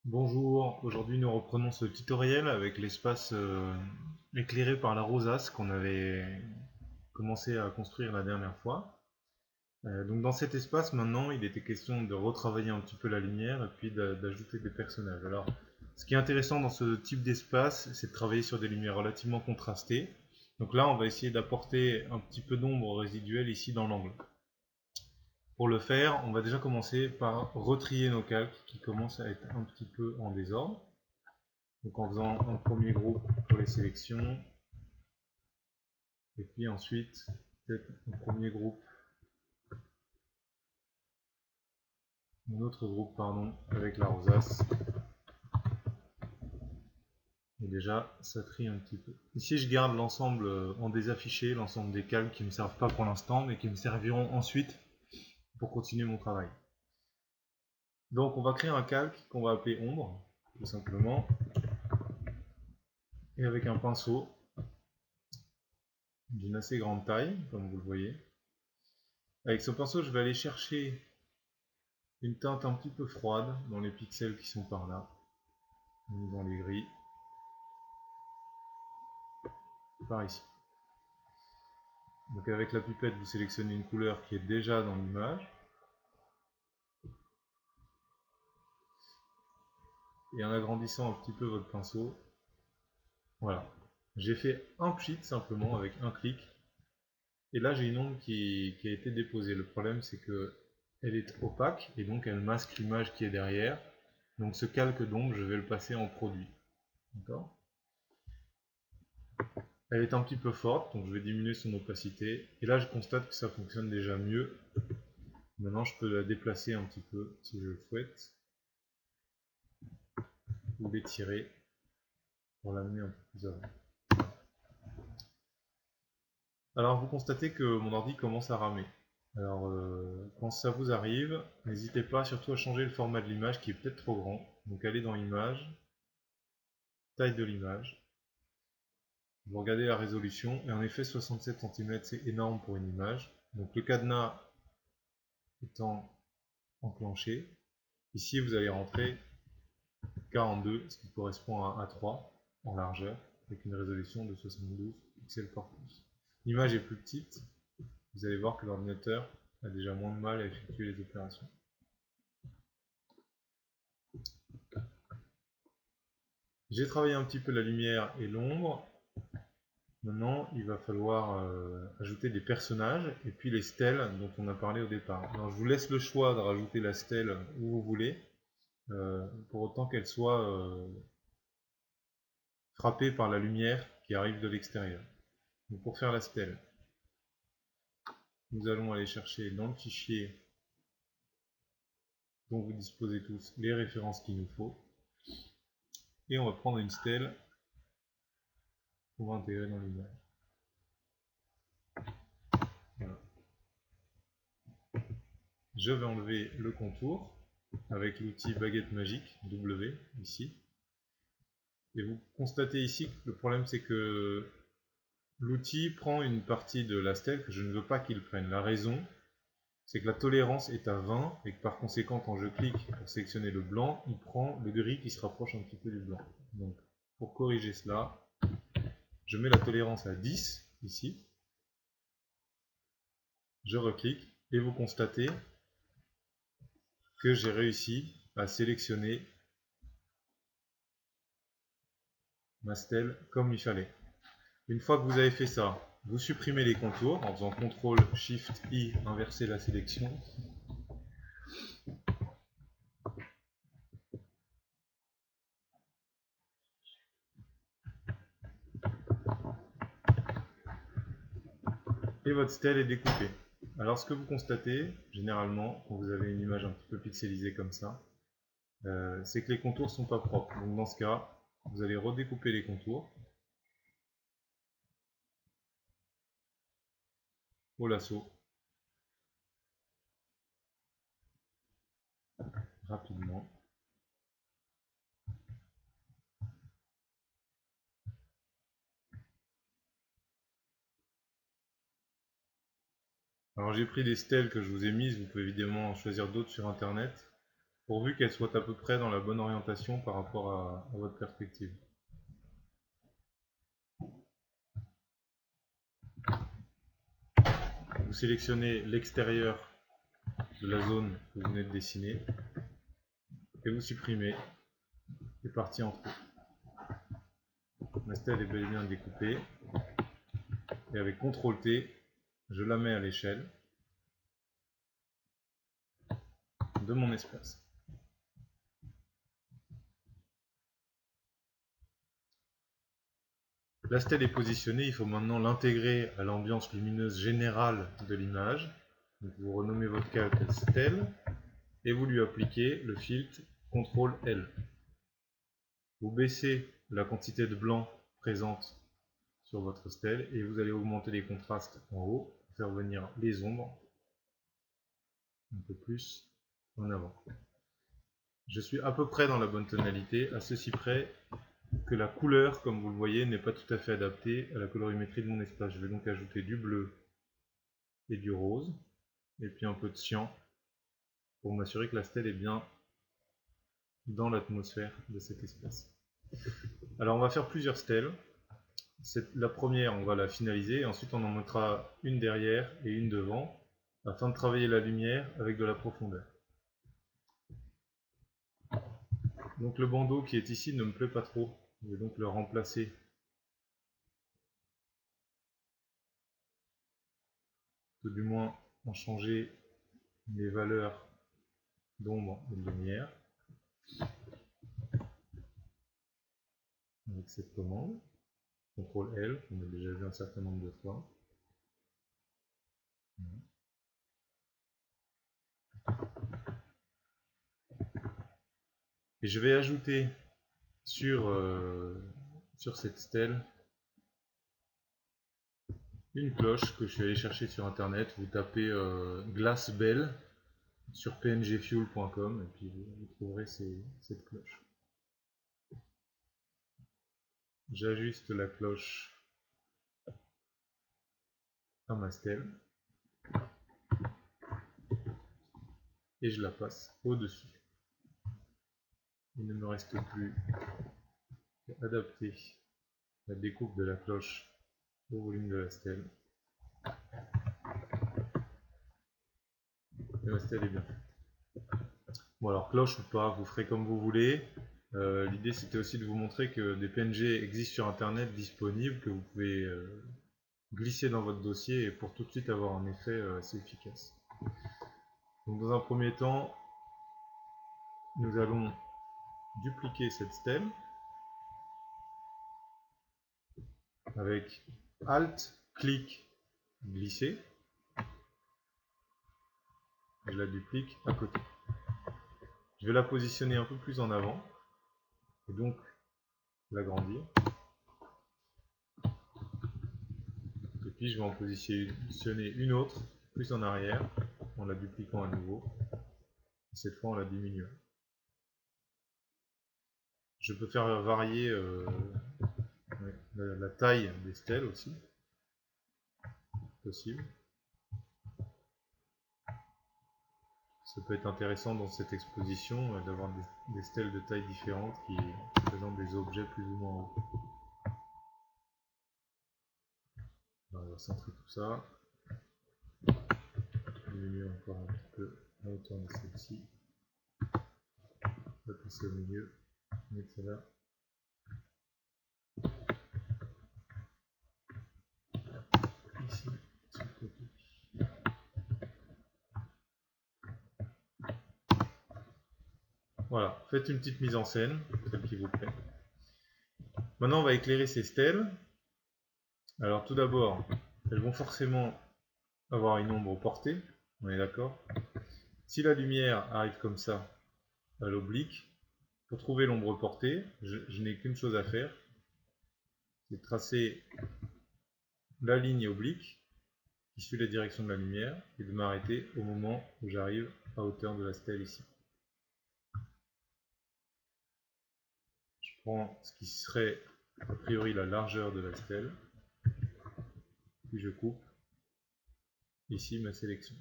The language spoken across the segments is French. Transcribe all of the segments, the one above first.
Bonjour, aujourd'hui nous reprenons ce tutoriel avec l'espace éclairé par la rosace qu'on avait commencé à construire la dernière fois. Donc dans cet espace maintenant il était question de retravailler un petit peu la lumière et puis d'ajouter des personnages. Alors ce qui est intéressant dans ce type d'espace c'est de travailler sur des lumières relativement contrastées. Donc là on va essayer d'apporter un petit peu d'ombre résiduelle ici dans l'angle. Pour le faire, on va déjà commencer par retrier nos calques qui commencent à être un petit peu en désordre. Donc en faisant un premier groupe pour les sélections, et puis ensuite peut-être un premier groupe, un autre groupe pardon, avec la rosace. Et déjà ça trie un petit peu. Ici je garde l'ensemble en désaffiché, l'ensemble des calques qui ne me servent pas pour l'instant, mais qui me serviront ensuite pour continuer mon travail. Donc on va créer un calque qu'on va appeler ombre, tout simplement. Et avec un pinceau d'une assez grande taille, comme vous le voyez. Avec ce pinceau, je vais aller chercher une teinte un petit peu froide dans les pixels qui sont par là, dans les gris, par ici. Donc avec la pipette, vous sélectionnez une couleur qui est déjà dans l'image. Et en agrandissant un petit peu votre pinceau, voilà. J'ai fait un pchit simplement avec un clic. Et là j'ai une ombre qui a été déposée. Le problème c'est que elle est opaque et donc elle masque l'image qui est derrière. Donc ce calque d'ombre, je vais le passer en produit. D'accord ? Elle est un petit peu forte, donc je vais diminuer son opacité. Et là je constate que ça fonctionne déjà mieux. Maintenant je peux la déplacer un petit peu si je le souhaite. Ou l'étirer pour l'amener un peu plus avant. Alors vous constatez que mon ordi commence à ramer. Alors quand ça vous arrive, n'hésitez pas surtout à changer le format de l'image qui est peut-être trop grand. Donc allez dans Images, taille de l'image. Vous regardez la résolution et en effet 67 cm c'est énorme pour une image. Donc le cadenas étant enclenché, ici vous allez rentrer 42, ce qui correspond à A3 en largeur, avec une résolution de 72 pixels par pouce. L'image est plus petite, vous allez voir que l'ordinateur a déjà moins de mal à effectuer les opérations. J'ai travaillé un petit peu la lumière et l'ombre. Maintenant, il va falloir ajouter des personnages et puis les stèles dont on a parlé au départ. Alors, je vous laisse le choix de rajouter la stèle où vous voulez, pour autant qu'elle soit frappée par la lumière qui arrive de l'extérieur. Donc, pour faire la stèle, nous allons aller chercher dans le fichier dont vous disposez tous les références qu'il nous faut. Et on va prendre une stèle pour intégrer dans l'image. Voilà. Je vais enlever le contour avec l'outil baguette magique W ici. Et vous constatez ici que le problème c'est que l'outil prend une partie de la stèle que je ne veux pas qu'il prenne. La raison c'est que la tolérance est à 20 et que par conséquent quand je clique pour sélectionner le blanc, il prend le gris qui se rapproche un petit peu du blanc. Donc pour corriger cela, je mets la tolérance à 10 ici, je reclique et vous constatez que j'ai réussi à sélectionner ma stèle comme il fallait. Une fois que vous avez fait ça, vous supprimez les contours en faisant CTRL SHIFT I, inverser la sélection. Et votre stèle est découpée. Alors ce que vous constatez, généralement, quand vous avez une image un petit peu pixelisée comme ça, c'est que les contours sont pas propres. Donc dans ce cas, vous allez redécouper les contours au lasso, rapidement. Alors j'ai pris des stèles que je vous ai mises, vous pouvez évidemment en choisir d'autres sur internet. pourvu qu'elle soit à peu près dans la bonne orientation par rapport à votre perspective. Vous sélectionnez l'extérieur de la zone que vous venez de dessiner et vous supprimez les parties en trou. Ma stèle est bel et bien découpée et avec CTRL T, je la mets à l'échelle de mon espace. La stèle est positionnée, il faut maintenant l'intégrer à l'ambiance lumineuse générale de l'image. Vous renommez votre calque stèle et vous lui appliquez le filtre CTRL L. Vous baissez la quantité de blanc présente sur votre stèle et vous allez augmenter les contrastes en haut, faire venir les ombres un peu plus en avant. Je suis à peu près dans la bonne tonalité, à ceci près que la couleur, comme vous le voyez, n'est pas tout à fait adaptée à la colorimétrie de mon espace. Je vais donc ajouter du bleu et du rose, et puis un peu de cyan, pour m'assurer que la stèle est bien dans l'atmosphère de cet espace. Alors on va faire plusieurs stèles. La première, on va la finaliser, et ensuite on en mettra une derrière et une devant, afin de travailler la lumière avec de la profondeur. Donc le bandeau qui est ici ne me plaît pas trop, je vais donc le remplacer ou du moins en changer les valeurs d'ombre et de lumière avec cette commande CTRL L qu'on a déjà vu un certain nombre de fois. Et je vais ajouter sur cette stèle une cloche que je suis allé chercher sur internet. Vous tapez Glass Bell sur pngfuel.com et puis vous trouverez cette cloche. J'ajuste la cloche à ma stèle et je la passe au-dessus. Il ne me reste plus qu'à adapter la découpe de la cloche au volume de la stèle. Et la stèle est bien faite. Bon alors cloche ou pas, vous ferez comme vous voulez. L'idée c'était aussi de vous montrer que des PNG existent sur internet disponibles, que vous pouvez glisser dans votre dossier et pour tout de suite avoir un effet assez efficace. Donc dans un premier temps, nous allons dupliquer cette stèle avec Alt, clic, glisser. Je la duplique à côté. Je vais la positionner un peu plus en avant et donc l'agrandir. Et puis je vais en positionner une autre plus en arrière en la dupliquant à nouveau. Cette fois en la diminuant. Je peux faire varier la taille des stèles aussi, possible. Ça peut être intéressant dans cette exposition d'avoir des stèles de tailles différentes qui présentent des objets plus ou moins hauts. Alors, on va centrer tout ça. Diminuer encore un petit peu la hauteur de celle-ci. On va passer au milieu, mettre celle-là. Ici, sur le côté. Voilà, faites une petite mise en scène, celle qui vous plaît. Maintenant, on va éclairer ces stèles. Alors, tout d'abord, elles vont forcément avoir une ombre portée, on est d'accord. Si la lumière arrive comme ça, à l'oblique, pour trouver l'ombre portée, je n'ai qu'une chose à faire, c'est tracer la ligne oblique qui suit la direction de la lumière et de m'arrêter au moment où j'arrive à hauteur de la stèle ici. Je prends ce qui serait a priori la largeur de la stèle, puis je coupe ici ma sélection.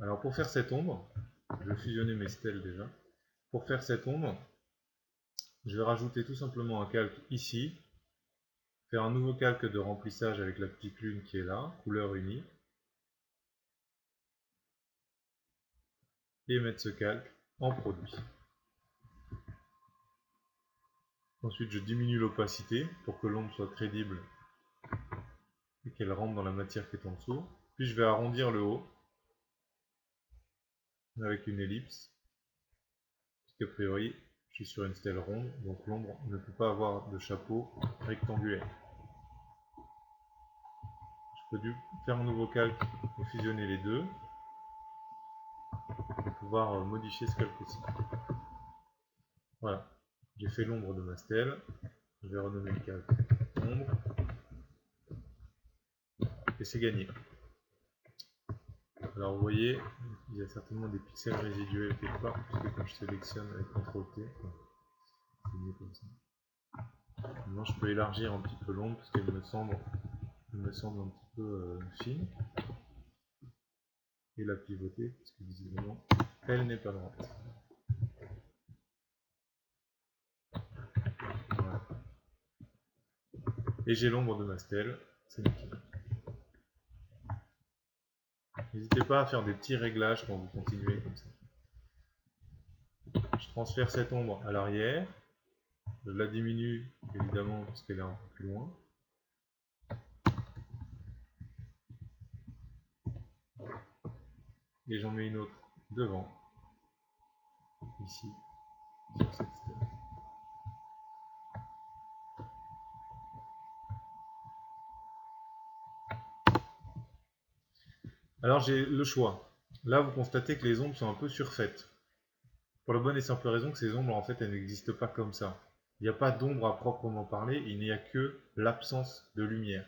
Alors pour faire cette ombre, Je vais fusionner mes stèles déjà. Pour faire cette ombre, je vais rajouter tout simplement un calque ici, faire un nouveau calque de remplissage avec la petite lune qui est là, couleur unie, et mettre ce calque en produit. Ensuite, je diminue l'opacité pour que l'ombre soit crédible et qu'elle rentre dans la matière qui est en dessous. Puis je vais arrondir le haut avec une ellipse, puisqu'a priori, je suis sur une stèle ronde, donc l'ombre ne peut pas avoir de chapeau rectangulaire. Je peux faire un nouveau calque et fusionner les deux pour pouvoir modifier ce calque aussi. Voilà, j'ai fait l'ombre de ma stèle. Je vais renommer le calque ombre. Et c'est gagné. Alors vous voyez, il y a certainement des pixels résiduels quelque part, puisque quand je sélectionne avec CTRL-T, c'est mieux comme ça. Maintenant je peux élargir un petit peu l'ombre, parce qu'elle me semble un petit peu fine. Et la pivoter, parce que visiblement, elle n'est pas droite. Voilà. Et j'ai l'ombre de ma stèle, c'est nickel. N'hésitez pas à faire des petits réglages quand vous continuez comme ça. Je transfère cette ombre à l'arrière. Je la diminue évidemment parce qu'elle est un peu plus loin. Et j'en mets une autre devant, ici, sur cette stèle. Alors j'ai le choix. Là vous constatez que les ombres sont un peu surfaites. Pour la bonne et simple raison que ces ombres en fait elles n'existent pas comme ça. Il n'y a pas d'ombre à proprement parler, il n'y a que l'absence de lumière.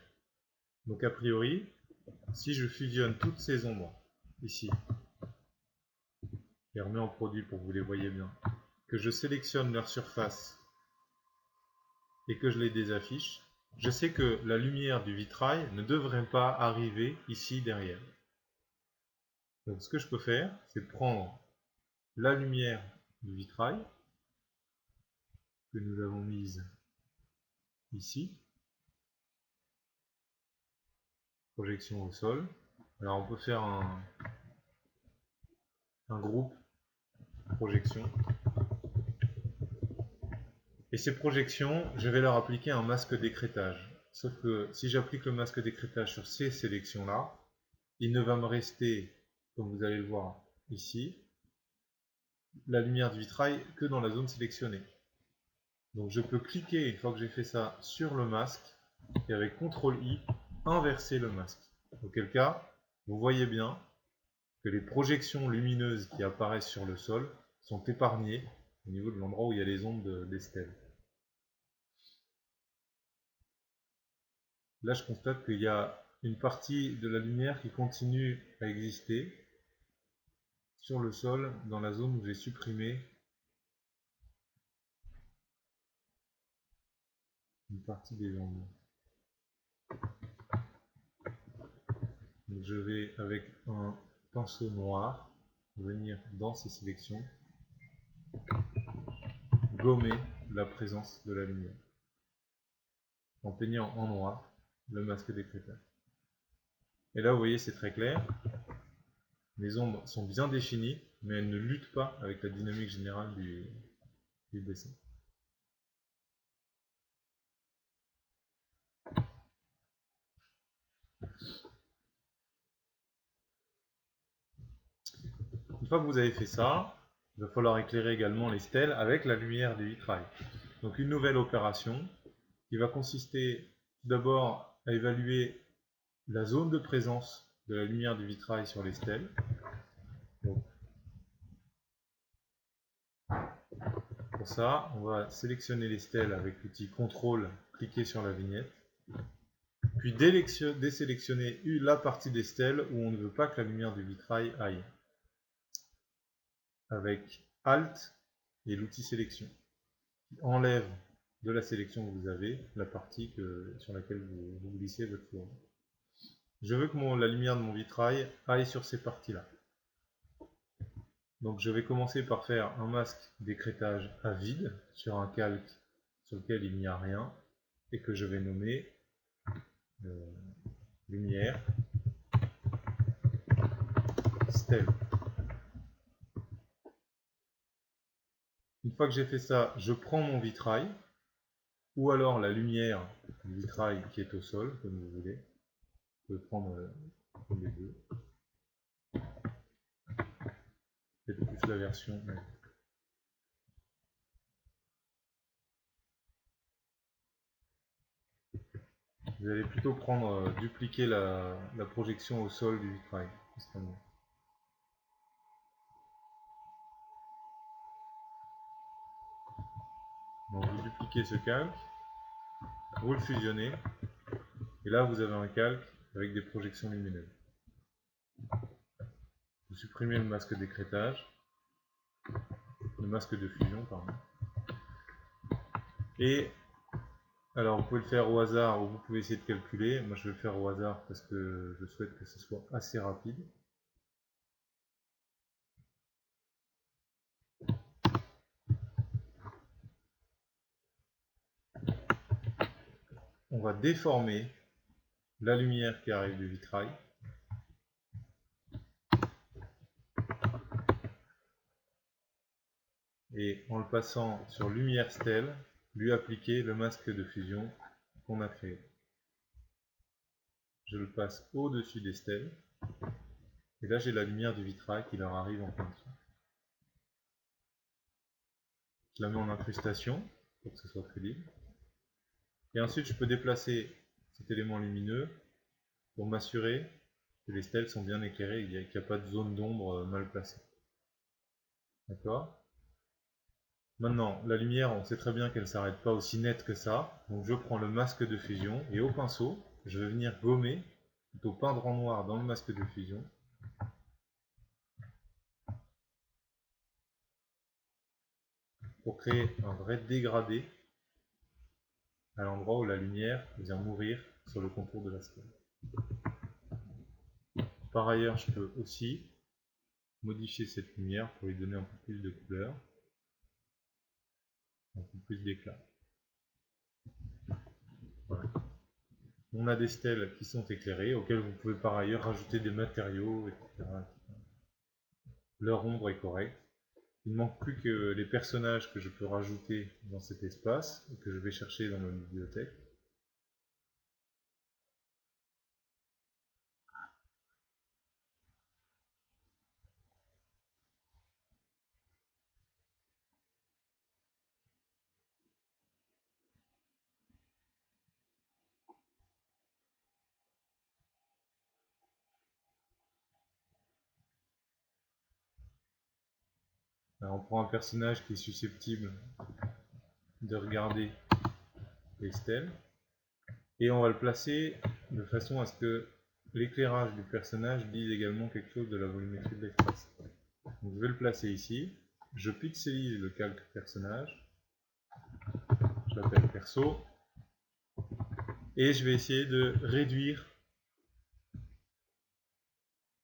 Donc a priori, si je fusionne toutes ces ombres ici, et remets en produit pour que vous les voyez bien, que je sélectionne leur surface et que je les désaffiche, je sais que la lumière du vitrail ne devrait pas arriver ici derrière. Donc ce que je peux faire, c'est prendre la lumière du vitrail que nous avons mise ici, projection au sol. Alors on peut faire un groupe projection. Et ces projections, je vais leur appliquer un masque d'écrêtage. Sauf que si j'applique le masque d'écrêtage sur ces sélections-là, il ne va me rester, comme vous allez le voir ici, la lumière du vitrail que dans la zone sélectionnée. Donc je peux cliquer, une fois que j'ai fait ça, sur le masque, et avec CTRL-I, inverser le masque. Auquel cas, vous voyez bien que les projections lumineuses qui apparaissent sur le sol sont épargnées au niveau de l'endroit où il y a les ombres des stèles. Là, je constate qu'il y a une partie de la lumière qui continue à exister sur le sol dans la zone où j'ai supprimé une partie des ombres. Donc je vais avec un pinceau noir venir dans ces sélections gommer la présence de la lumière en peignant en noir le masque d'écrêtage. Et là vous voyez c'est très clair, les ombres sont bien définies mais elles ne luttent pas avec la dynamique générale du dessin. Une fois que vous avez fait ça, il va falloir éclairer également les stèles avec la lumière des vitrails. Donc une nouvelle opération qui va consister tout d'abord à évaluer la zone de présence de la lumière du vitrail sur les stèles. Donc, pour ça, on va sélectionner les stèles avec l'outil CTRL, cliquer sur la vignette, puis désélectionner la partie des stèles où on ne veut pas que la lumière du vitrail aille, avec ALT et l'outil sélection, qui enlève de la sélection que vous avez la partie sur laquelle vous glissez votre fourbe. Je veux que la lumière de mon vitrail aille sur ces parties-là. Donc je vais commencer par faire un masque d'écrêtage à vide sur un calque sur lequel il n'y a rien et que je vais nommer lumière stèle. Une fois que j'ai fait ça, je prends mon vitrail ou alors la lumière du vitrail qui est au sol, comme vous voulez. Vous pouvez prendre les deux. C'est plus la version. Vous allez plutôt prendre, dupliquer la projection au sol du vitrail. Donc vous dupliquez ce calque, vous le fusionnez, et là vous avez un calque avec des projections lumineuses. Vous supprimez le masque d'écrêtage, le masque de fusion, pardon. Et alors vous pouvez le faire au hasard ou vous pouvez essayer de calculer. Moi je vais le faire au hasard parce que je souhaite que ce soit assez rapide. On va déformer la lumière qui arrive du vitrail. Et en le passant sur lumière stèle, lui appliquer le masque de fusion qu'on a créé. Je le passe au-dessus des stèles. Et là j'ai la lumière du vitrail qui leur arrive en plein dessus. Je la mets en incrustation pour que ce soit crédible. Et ensuite je peux déplacer cet élément lumineux pour m'assurer que les stèles sont bien éclairées et qu'il n'y a pas de zone d'ombre mal placée. D'accord? Maintenant, la lumière, on sait très bien qu'elle ne s'arrête pas aussi nette que ça. Donc je prends le masque de fusion et au pinceau, je vais venir gommer, plutôt peindre en noir dans le masque de fusion. Pour créer un vrai dégradé à l'endroit où la lumière vient mourir sur le contour de la stèle. Par ailleurs, je peux aussi modifier cette lumière pour lui donner un peu plus de couleur, un peu plus d'éclat. Voilà. On a des stèles qui sont éclairées, auxquelles vous pouvez par ailleurs rajouter des matériaux, etc. Leur ombre est correcte. Il ne manque plus que les personnages que je peux rajouter dans cet espace et que je vais chercher dans ma bibliothèque. Alors on prend un personnage qui est susceptible de regarder les stèles et on va le placer de façon à ce que l'éclairage du personnage dise également quelque chose de la volumétrie de l'espace. Donc je vais le placer ici, je pixelise le calque personnage, je l'appelle perso, et je vais essayer de réduire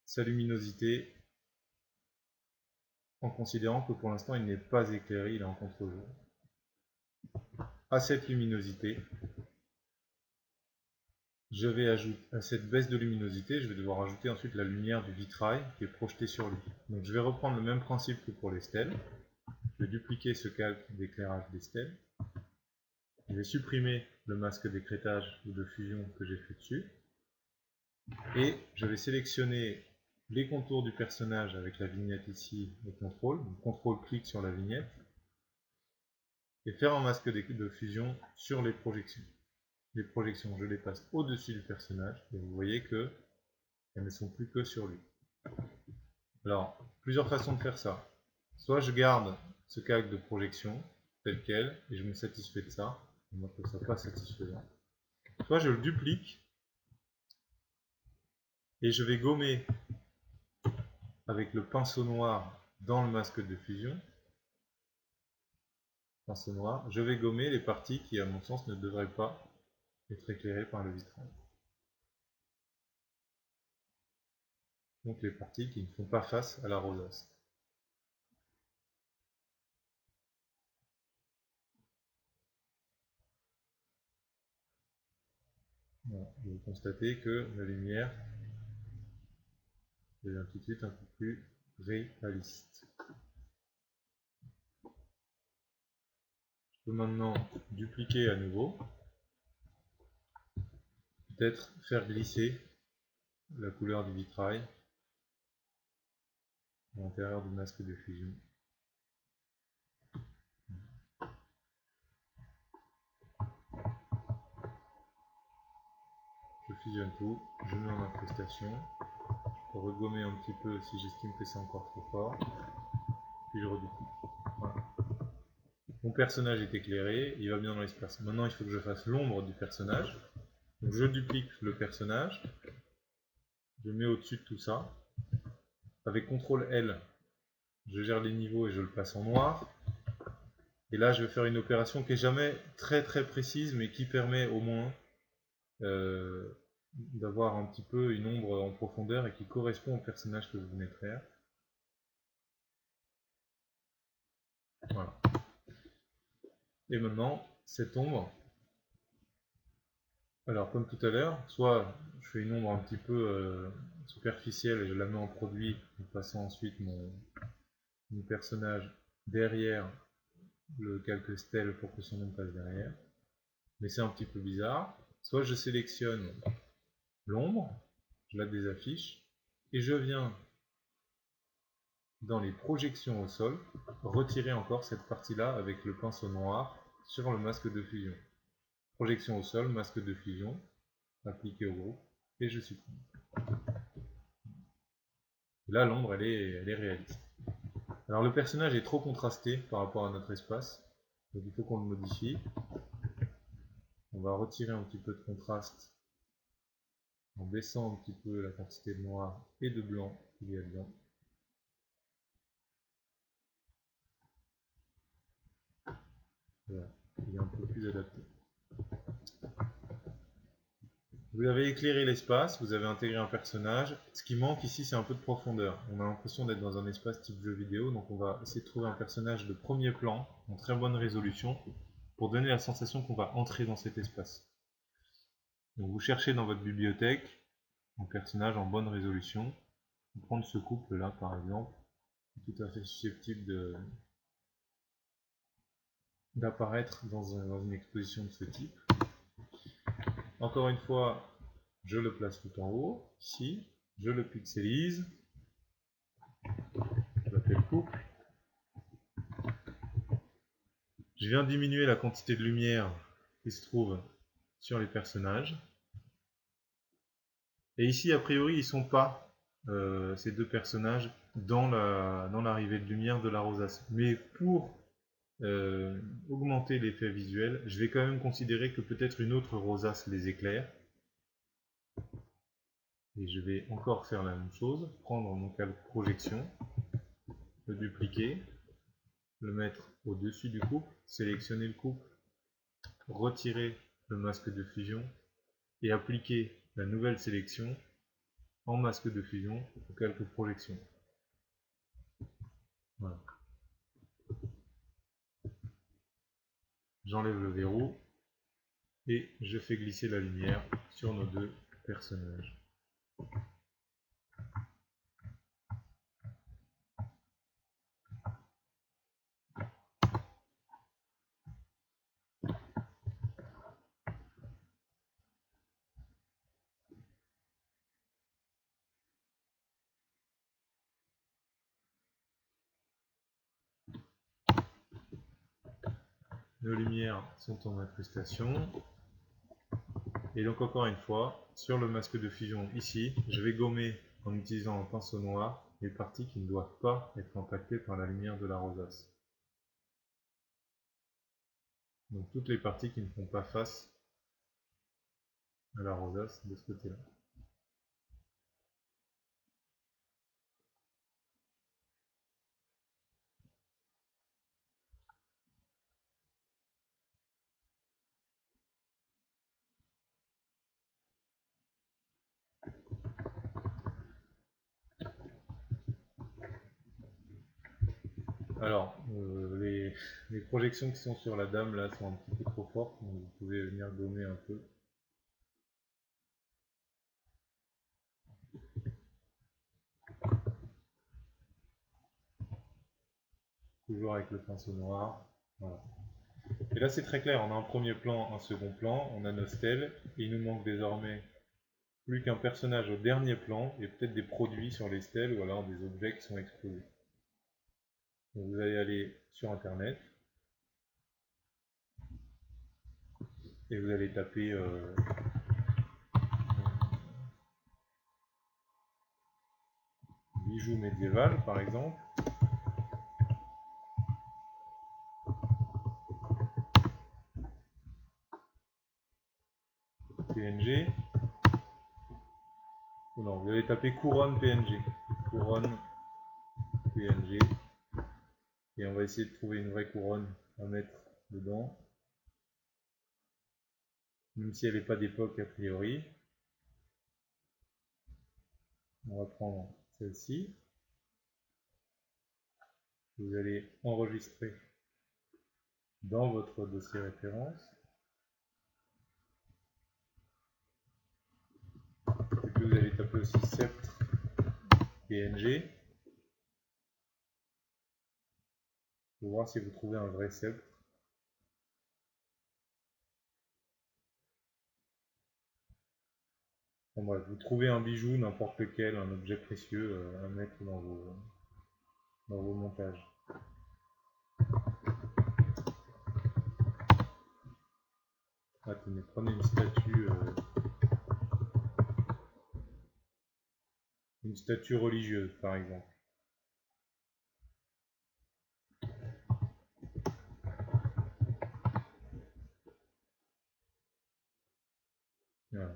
sa luminosité en considérant que pour l'instant il n'est pas éclairé, il est en contre-jour. À cette luminosité, je vais ajouter à cette baisse de luminosité, je vais devoir ajouter ensuite la lumière du vitrail qui est projetée sur lui. Donc je vais reprendre le même principe que pour les stèles. Je vais dupliquer ce calque d'éclairage des stèles. Je vais supprimer le masque d'écrêtage ou de fusion que j'ai fait dessus. Et je vais sélectionner les contours du personnage avec la vignette ici et contrôle. Donc contrôle-clic sur la vignette. Et faire un masque de fusion sur les projections. Les projections, je les passe au-dessus du personnage. Et vous voyez que elles ne sont plus que sur lui. Alors, plusieurs façons de faire ça. Soit je garde ce calque de projection tel quel et je me satisfais de ça. Moi, je trouve ça pas satisfaisant. Soit je le duplique et je vais gommer avec le pinceau noir dans le masque de fusion. Pinceau noir. Je vais gommer les parties qui, à mon sens, ne devraient pas être éclairées par le vitrail. Donc les parties qui ne font pas face à la rosace. Voilà. Vous constatez que la lumière devient tout de suite un peu plus réaliste. Je peux maintenant dupliquer à nouveau, peut-être faire glisser la couleur du vitrail à l'intérieur du masque de fusion. Je fusionne tout, je mets en incrustation, je peux regommer un petit peu si j'estime que c'est encore trop fort, puis je reduplie. Voilà. Mon personnage est éclairé, il va bien dans l'espace. Maintenant il faut que je fasse l'ombre du personnage. Donc je duplique le personnage, je mets au-dessus de tout ça. Avec CTRL L, je gère les niveaux et je le passe en noir. Et là je vais faire une opération qui n'est jamais très précise, mais qui permet au moins d'avoir un petit peu une ombre en profondeur et qui correspond au personnage que vous venez de faire. Voilà. Et maintenant, cette ombre, alors comme tout à l'heure, soit je fais une ombre un petit peu superficielle et je la mets en produit en passant ensuite mon personnage derrière le calque stèle pour que son ombre passe derrière. Mais c'est un petit peu bizarre. Soit je sélectionne l'ombre, je la désaffiche, et je viens dans les projections au sol, retirer encore cette partie-là avec le pinceau noir sur le masque de fusion. Projection au sol, masque de fusion, appliqué au groupe, et je supprime. Là, l'ombre, elle est réaliste. Alors le personnage est trop contrasté par rapport à notre espace, donc il faut qu'on le modifie. On va retirer un petit peu de contraste en baissant un petit peu la quantité de noir et de blanc qu'il y a dedans. Voilà, il est un peu plus adapté. Vous avez éclairé l'espace, vous avez intégré un personnage. Ce qui manque ici, c'est un peu de profondeur. On a l'impression d'être dans un espace type jeu vidéo, donc on va essayer de trouver un personnage de premier plan, en très bonne résolution, pour donner la sensation qu'on va entrer dans cet espace. Donc vous cherchez dans votre bibliothèque un personnage en bonne résolution. On va prendre ce couple là par exemple, tout à fait susceptible d'apparaître dans une exposition de ce type. Encore une fois, je le place tout en haut, ici, je le pixelise, je l'appelle couple. Je viens diminuer la quantité de lumière qui se trouve sur les personnages. Et ici, a priori, ils ne sont pas, ces deux personnages, dans l'arrivée de lumière de la rosace. Mais pour augmenter l'effet visuel, je vais quand même considérer que peut-être une autre rosace les éclaire. Et je vais encore faire la même chose, prendre mon calque projection, le dupliquer, le mettre au-dessus du couple, sélectionner le couple, retirer le masque de fusion et appliquer la nouvelle sélection en masque de fusion au calque projection. Voilà. J'enlève le verrou et je fais glisser la lumière sur nos deux personnages. Nos lumières sont en incrustation. Et donc encore une fois, sur le masque de fusion ici, je vais gommer en utilisant un pinceau noir les parties qui ne doivent pas être impactées par la lumière de la rosace. Donc toutes les parties qui ne font pas face à la rosace de ce côté-là. Alors, les projections qui sont sur la dame là sont un petit peu trop fortes, donc vous pouvez venir gommer un peu. toujours avec le pinceau noir. Voilà. Et là c'est très clair, on a un premier plan, un second plan, on a nos stèles, et il nous manque désormais plus qu'un personnage au dernier plan, et peut-être des produits sur les stèles, ou alors des objets qui sont exposés. Donc vous allez aller sur internet, et vous allez taper bijoux médiéval par exemple. PNG. Oh non, vous allez taper couronne PNG. Couronne PNG. Et on va essayer de trouver une vraie couronne à mettre dedans. Même si elle n'est pas d'époque a priori. On va prendre celle-ci. Vous allez enregistrer dans votre dossier référence. Et puis vous allez taper aussi sceptre PNG. Pour voir si vous trouvez un vrai sceptre. Enfin, bref, vous trouvez un bijou, n'importe lequel, un objet précieux à mettre dans vos montages. Ah, tenez, prenez une statue religieuse par exemple. Voilà.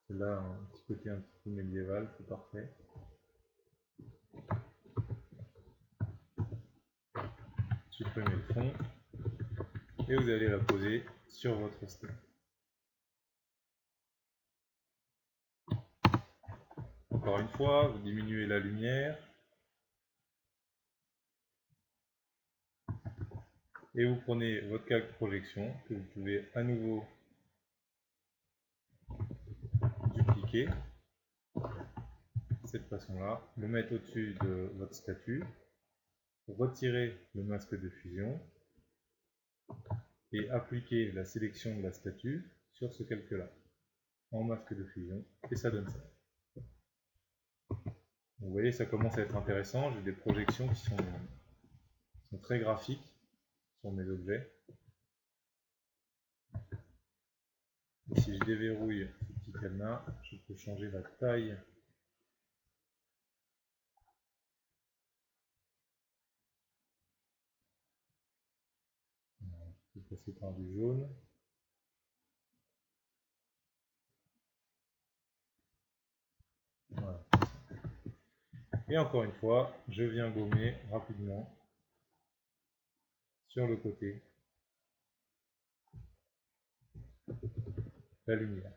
Celle-là, un petit côté un petit peu médiéval, c'est parfait. Supprimez le fond et vous allez la poser sur votre stèle. Encore une fois, vous diminuez la lumière et vous prenez votre calque projection que vous pouvez à nouveau dupliquer de cette façon-là, le mettre au-dessus de votre statue, retirer le masque de fusion et appliquer la sélection de la statue sur ce calque-là en masque de fusion et ça donne ça. Vous voyez, ça commence à être intéressant. J'ai des projections qui sont très graphiques sur mes objets. Et si je déverrouille ce petit cadenas, je peux changer la taille je peux passer par du jaune. Voilà. Et encore une fois, je viens gommer rapidement sur le côté la lumière.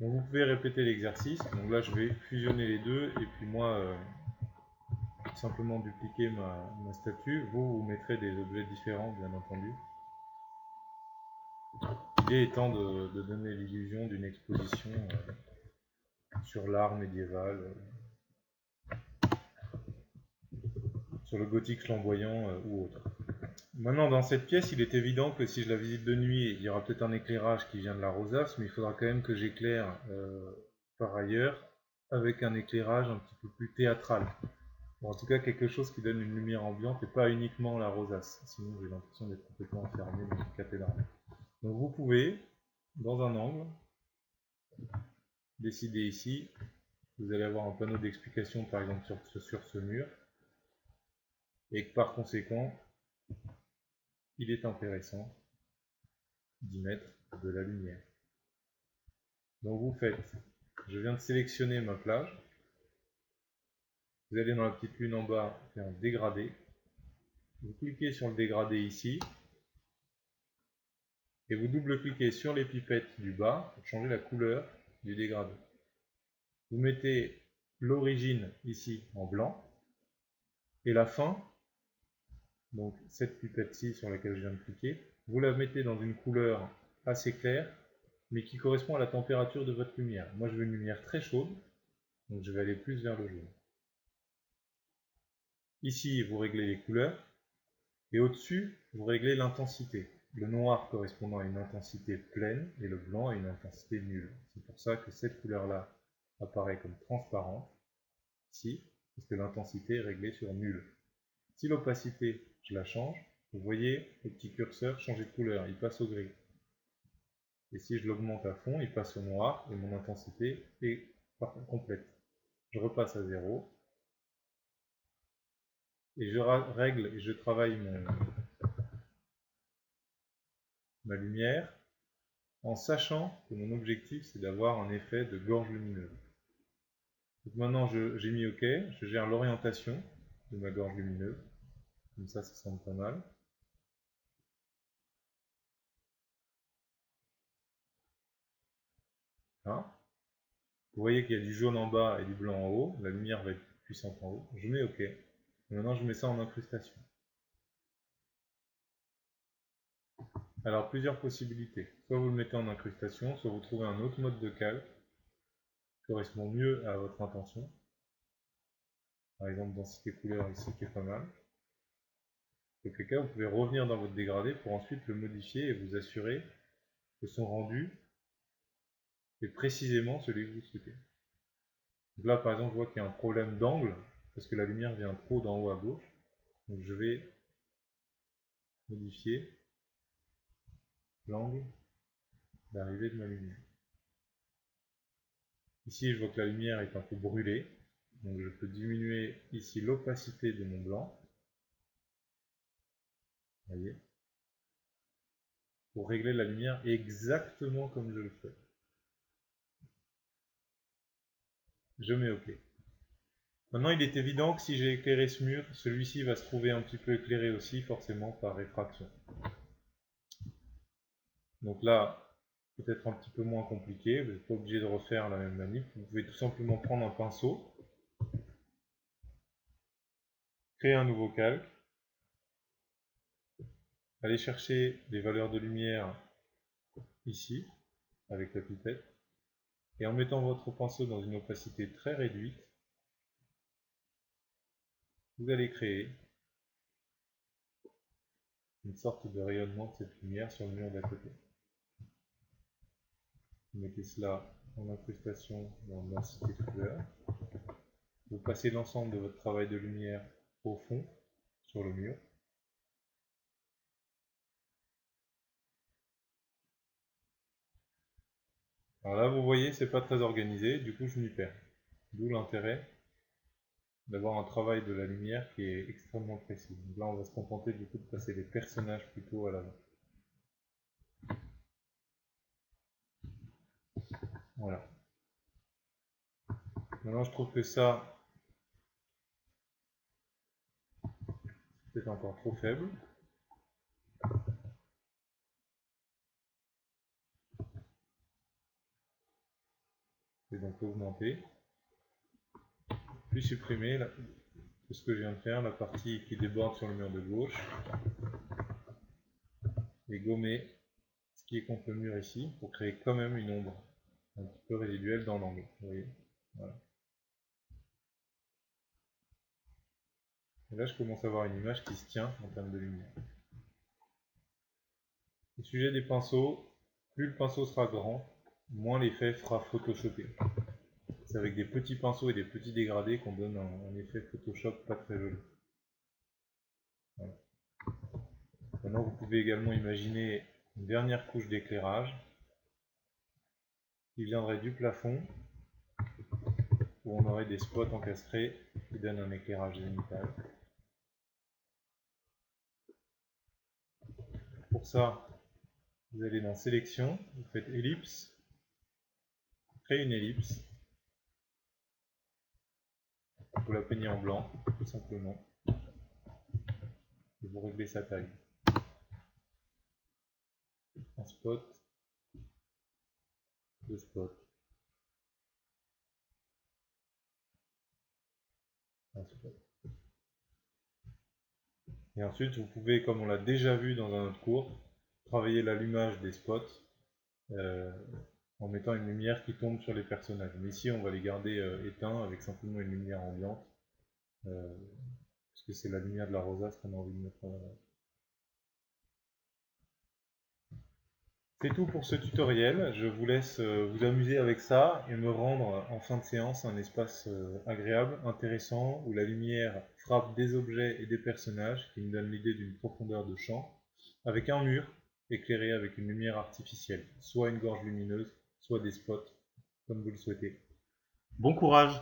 Donc vous pouvez répéter l'exercice. Donc là, je vais fusionner les deux et puis moi, simplement dupliquer ma statue. Vous mettrez des objets différents, bien entendu. L'idée étant de donner l'illusion d'une exposition sur l'art médiéval, sur le gothique flamboyant ou autre. Maintenant, dans cette pièce, il est évident que si je la visite de nuit, il y aura peut-être un éclairage qui vient de la rosace, mais il faudra quand même que j'éclaire par ailleurs avec un éclairage un petit peu plus théâtral. Bon, en tout cas, quelque chose qui donne une lumière ambiante et pas uniquement la rosace. Sinon, j'ai l'impression d'être complètement enfermé dans une cathédrale. Donc, vous pouvez, dans un angle, décider ici. Vous allez avoir un panneau d'explication, par exemple, sur ce mur. Et que par conséquent, il est intéressant d'y mettre de la lumière. Donc vous faites, je viens de sélectionner ma plage, vous allez dans la petite lune en bas, faire un dégradé, vous cliquez sur le dégradé ici, et vous double-cliquez sur les pipettes du bas pour changer la couleur du dégradé. Vous mettez l'origine ici en blanc, et la fin, donc cette pipette-ci sur laquelle je viens de cliquer, vous la mettez dans une couleur assez claire, mais qui correspond à la température de votre lumière. Moi je veux une lumière très chaude, donc je vais aller plus vers le jaune. Ici vous réglez les couleurs, Et au-dessus, vous réglez l'intensité. Le noir correspondant à une intensité pleine et le blanc à une intensité nulle. C'est pour ça que cette couleur-là apparaît comme transparente, ici, parce que l'intensité est réglée sur nulle. Si l'opacité, je la change, vous voyez le petit curseur changer de couleur, il passe au gris. Et si je l'augmente à fond, il passe au noir et mon intensité est complète. Je repasse à 0 et je règle et je travaille ma lumière en sachant que mon objectif c'est d'avoir un effet de gorge lumineuse. Donc maintenant j'ai mis OK, je gère l'orientation de ma gorge lumineuse, comme ça semble pas mal. Hein, vous voyez qu'il y a du jaune en bas et du blanc en haut, la lumière va être plus puissante en haut, je mets OK. Et maintenant je mets ça en incrustation. Alors plusieurs possibilités, soit vous le mettez en incrustation, soit vous trouvez un autre mode de calque qui correspond mieux à votre intention. Par exemple densité couleur ici qui est pas mal. Auquel cas vous pouvez revenir dans votre dégradé pour ensuite le modifier et vous assurer que son rendu est précisément celui que vous souhaitez. Donc là par exemple je vois qu'il y a un problème d'angle parce que la lumière vient trop d'en haut à gauche. Donc je vais modifier l'angle d'arrivée de ma lumière. Ici je vois que la lumière est un peu brûlée, donc je peux diminuer ici l'opacité de mon blanc. Vous voyez, pour régler la lumière exactement comme je le fais. Je mets OK. Maintenant il est évident que si j'ai éclairé ce mur, celui-ci va se trouver un petit peu éclairé aussi, forcément par réfraction. Donc là, peut-être un petit peu moins compliqué, vous n'êtes pas obligé de refaire la même manip, vous pouvez tout simplement prendre un pinceau, créer un nouveau calque, aller chercher les valeurs de lumière ici, avec la pipette, et en mettant votre pinceau dans une opacité très réduite, vous allez créer une sorte de rayonnement de cette lumière sur le mur d'à côté. Vous mettez cela en incrustation dans densité de couleur. Vous passez l'ensemble de votre travail de lumière au fond, sur le mur. Alors là, vous voyez, c'est pas très organisé, du coup je m'y perds. D'où l'intérêt d'avoir un travail de la lumière qui est extrêmement précis. Donc là, on va se contenter du coup de passer les personnages plutôt à l'avant. Voilà. Maintenant, je trouve que ça, c'est peut-être encore trop faible. Je vais donc augmenter. Puis supprimer ce que je viens de faire, la partie qui déborde sur le mur de gauche. Et gommer ce qui est contre le mur ici, pour créer quand même une ombre un petit peu résiduelle dans l'angle. Vous voyez, voilà. Et là, je commence à avoir une image qui se tient en termes de lumière. Au sujet des pinceaux, plus le pinceau sera grand, moins l'effet fera photoshopper. C'est avec des petits pinceaux et des petits dégradés qu'on donne un effet Photoshop pas très joli. Voilà. Maintenant, vous pouvez également imaginer une dernière couche d'éclairage qui viendrait du plafond, où on aurait des spots encastrés qui donnent un éclairage zénithal. Pour ça, vous allez dans sélection, vous faites ellipse, créez une ellipse, vous la peignez en blanc, tout simplement, et vous réglez sa taille. Un spot, deux spots, un spot. Et ensuite, vous pouvez, comme on l'a déjà vu dans un autre cours, travailler l'allumage des spots en mettant une lumière qui tombe sur les personnages. Mais ici, on va les garder éteints avec simplement une lumière ambiante, parce que c'est la lumière de la rosace qu'on a envie de mettre en avant. C'est tout pour ce tutoriel. Je vous laisse vous amuser avec ça et me rendre en fin de séance un espace agréable, intéressant, où la lumière frappe des objets et des personnages, qui me donne l'idée d'une profondeur de champ, avec un mur éclairé avec une lumière artificielle, soit une gorge lumineuse, soit des spots, comme vous le souhaitez. Bon courage!